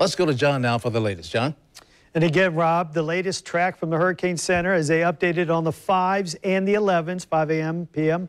Let's go to John now for the latest. John? And again, Rob, the latest track from the Hurricane Center as they updated on the 5s and the 11s, 5 a.m., p.m.,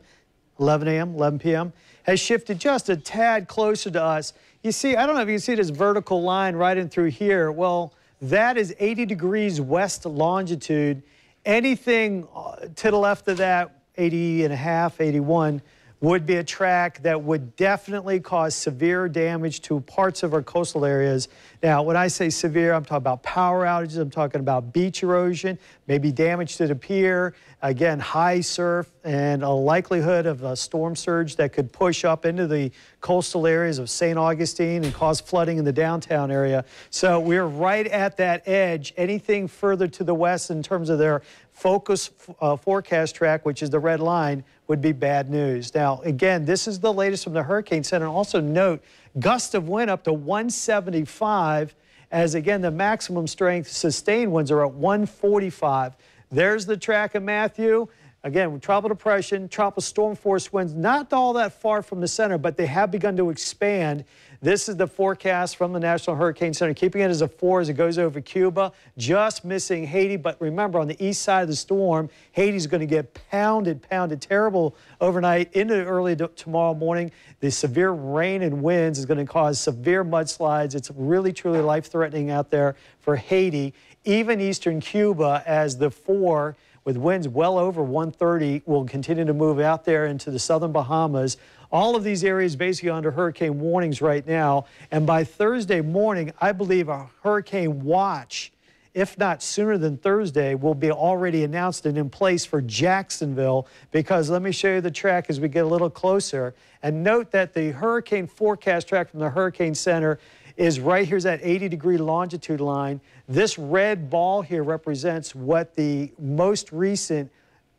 11 a.m., 11 p.m., has shifted just a tad closer to us. You see, I don't know if you can see this vertical line right in through here. Well, that is 80 degrees west longitude. Anything to the left of that, 80 and a half, 81, would be a track that would definitely cause severe damage to parts of our coastal areas. Now, when I say severe, I'm talking about power outages, I'm talking about beach erosion, maybe damage to the pier, again, high surf, and a likelihood of a storm surge that could push up into the coastal areas of St. Augustine and cause flooding in the downtown area. So we're right at that edge. Anything further to the west in terms of their focus forecast track, which is the red line, would be bad news. Now, again, this is the latest from the Hurricane Center. Also note, gusts of wind up to 175, as again, the maximum strength sustained winds are at 145. There's the track of Matthew. Again, tropical depression, tropical storm force winds, not all that far from the center, but they have begun to expand. This is the forecast from the National Hurricane Center, keeping it as a 4 as it goes over Cuba, just missing Haiti. But remember, on the east side of the storm, Haiti's going to get pounded, terrible overnight into early tomorrow morning. The severe rain and winds is going to cause severe mudslides. It's really, truly life-threatening out there for Haiti. Even eastern Cuba, as the 4 with winds well over 130, will continue to move out there into the southern Bahamas. All of these areas basically under hurricane warnings right now. And by Thursday morning, I believe a hurricane watch, if not sooner than Thursday, will be already announced and in place for Jacksonville, because let me show you the track as we get a little closer. And note that the hurricane forecast track from the Hurricane Center is right here's that 80-degree longitude line. This red ball here represents what the most recent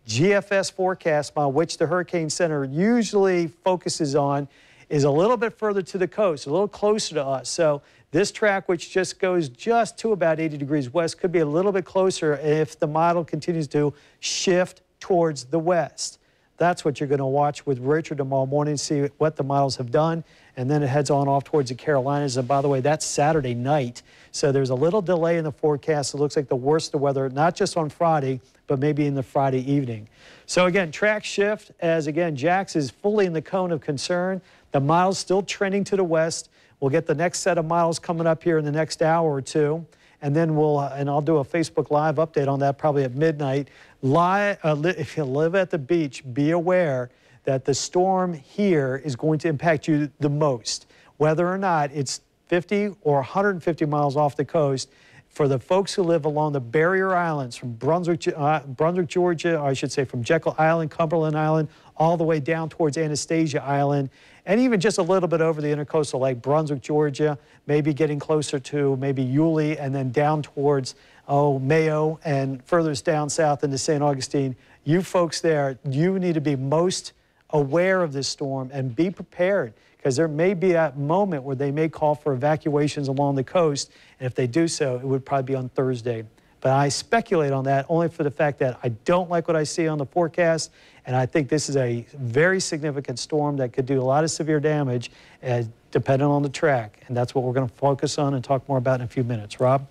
GFS forecast model, which the Hurricane Center usually focuses on, is a little bit further to the coast, a little closer to us. So this track, which just goes just to about 80 degrees west, could be a little bit closer if the model continues to shift towards the west. That's what you're going to watch with Richard tomorrow morning, see what the models have done, and then it heads on off towards the Carolinas. And by the way, that's Saturday night, so there's a little delay in the forecast. It looks like the worst of weather, not just on Friday, but maybe in the Friday evening. So again, track shift as, again, Jax is fully in the cone of concern. The model's still trending to the west. We'll get the next set of models coming up here in the next hour or two. And then I'll do a Facebook Live update on that probably at midnight. If you live at the beach, be aware that the storm here is going to impact you the most. Whether or not it's 50 or 150 miles off the coast, for the folks who live along the barrier islands from Brunswick, Georgia, or I should say from Jekyll Island, Cumberland Island, all the way down towards Anastasia Island, and even just a little bit over the intercoastal lake, Brunswick, Georgia, maybe getting closer to maybe Yulee, and then down towards Mayo, and furthest down south into St. Augustine. You folks there, you need to be most aware of this storm and be prepared, because there may be a moment where they may call for evacuations along the coast, and if they do so, it would probably be on Thursday. But I speculate on that only for the fact that I don't like what I see on the forecast, and I think this is a very significant storm that could do a lot of severe damage depending on the track, and that's what we're going to focus on and talk more about in a few minutes. Rob?